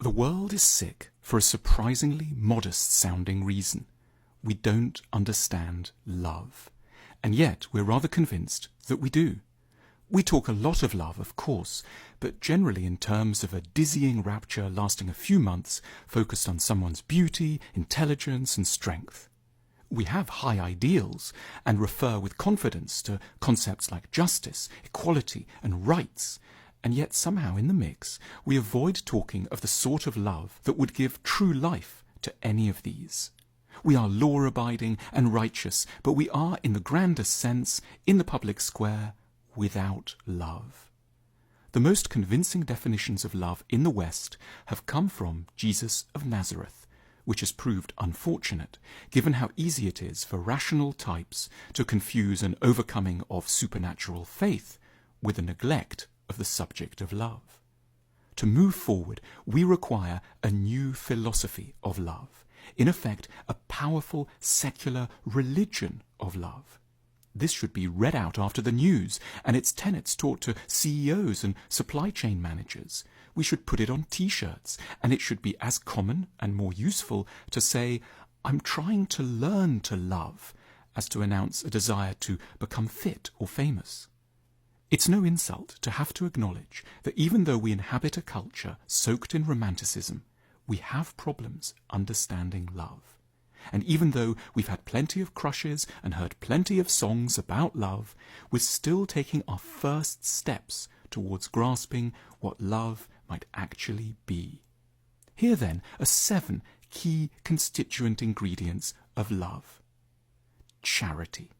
The world is sick for a surprisingly modest-sounding reason. We don't understand love. And yet we're rather convinced that we do. We talk a lot of love, of course, but generally in terms of a dizzying rapture lasting a few months, focused on someone's beauty, intelligence, and strength. We have high ideals and refer with confidence to concepts like justice, equality, and rights, and yet somehow in the mix we avoid talking of the sort of love that would give true life to any of these. We are law-abiding and righteous, but we are, in the grandest sense, in the public square, without love. The most convincing definitions of love in the West have come from Jesus of Nazareth, which has proved unfortunate, given how easy it is for rational types to confuse an overcoming of supernatural faith with a neglect of the subject of love. To move forward, we require a new philosophy of love, in effect, a powerful secular religion of love. This should be read out after the news, and its tenets taught to CEOs and supply chain managers. We should put it on T-shirts, and it should be as common and more useful to say, "I'm trying to learn to love," as to announce a desire to become fit or famous. It's no insult to have to acknowledge that even though we inhabit a culture soaked in romanticism, we have problems understanding love. And even though we've had plenty of crushes and heard plenty of songs about love, we're still taking our first steps towards grasping what love might actually be. Here then are 7 key constituent ingredients of love. Charity.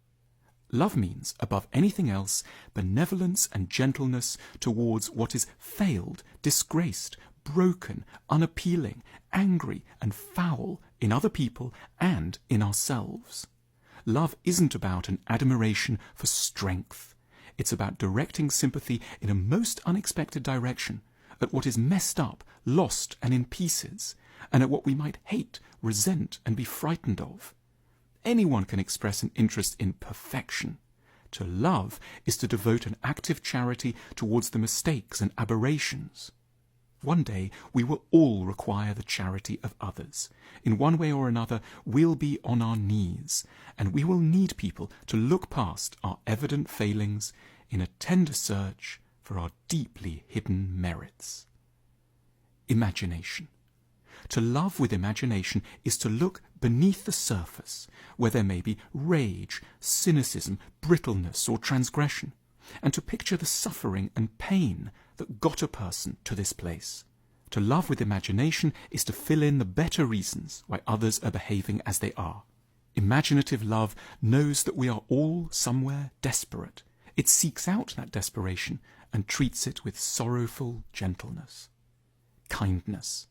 Love means, above anything else, benevolence and gentleness towards what is failed, disgraced, broken, unappealing, angry, and foul in other people and in ourselves. Love isn't about an admiration for strength. It's about directing sympathy in a most unexpected direction, at what is messed up, lost, and in pieces, and at what we might hate, resent, and be frightened of. Anyone can express an interest in perfection. To love is to devote an active charity towards the mistakes and aberrations. One day we will all require the charity of others. In one way or another we'll be on our knees, and we will need people to look past our evident failings in a tender search for our deeply hidden merits. Imagination. To love with imagination is to look beneath the surface, where there may be rage, cynicism, brittleness, or transgression, and to picture the suffering and pain that got a person to this place. To love with imagination is to fill in the better reasons why others are behaving as they are. Imaginative love knows that we are all somewhere desperate. It seeks out that desperation and treats it with sorrowful gentleness. Kindness.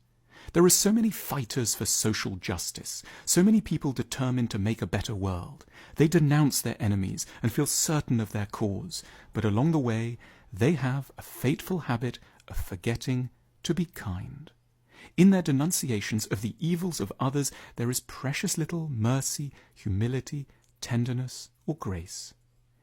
There are so many fighters for social justice, so many people determined to make a better world. They denounce their enemies and feel certain of their cause, but along the way they have a fateful habit of forgetting to be kind. In their denunciations of the evils of others there is precious little mercy, humility, tenderness, or grace.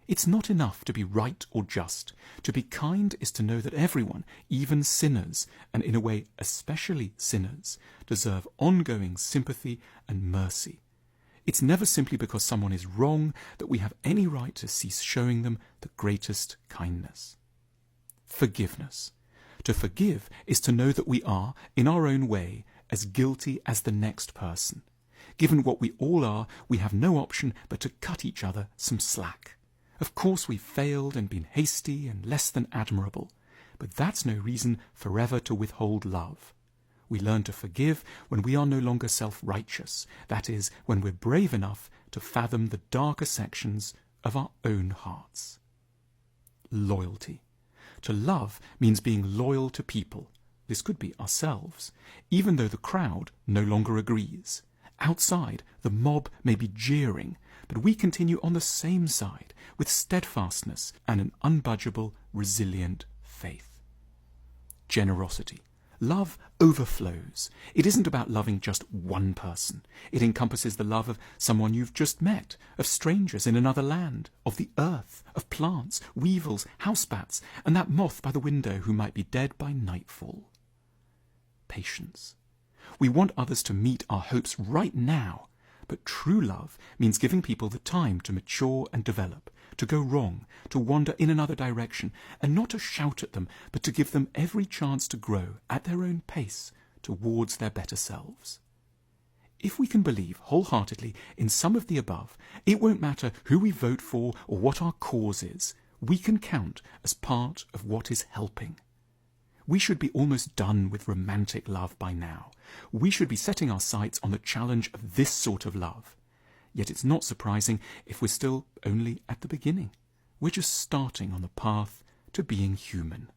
It's not enough to be right or just. To be kind is to know that everyone, even sinners, and in a way especially sinners, deserve ongoing sympathy and mercy. It's never simply because someone is wrong that we have any right to cease showing them the greatest kindness. Forgiveness. To forgive is to know that we are, in our own way, as guilty as the next person. Given what we all are, we have no option but to cut each other some slack. Of course we've failed and been hasty and less than admirable, but that's no reason forever to withhold love. We learn to forgive when we are no longer self-righteous, that is, when we're brave enough to fathom the darker sections of our own hearts. Loyalty. To love means being loyal to people. This could be ourselves, even though the crowd no longer agrees. Outside, the mob may be jeering, but we continue on the same side with steadfastness and an unbudgeable, resilient faith. Generosity. Love overflows. It isn't about loving just one person. It encompasses the love of someone you've just met, of strangers in another land, of the earth, of plants, weevils, housebats, and that moth by the window who might be dead by nightfall. patience. We want others to meet our hopes right now, but true love means giving people the time to mature and develop, to go wrong, to wander in another direction, and not to shout at them, but to give them every chance to grow at their own pace towards their better selves. If we can believe wholeheartedly in some of the above, it won't matter who we vote for or what our cause is. We can count as part of what is helping. We should be almost done with romantic love by now. We should be setting our sights on the challenge of this sort of love. Yet it's not surprising if we're still only at the beginning. We're just starting on the path to being human.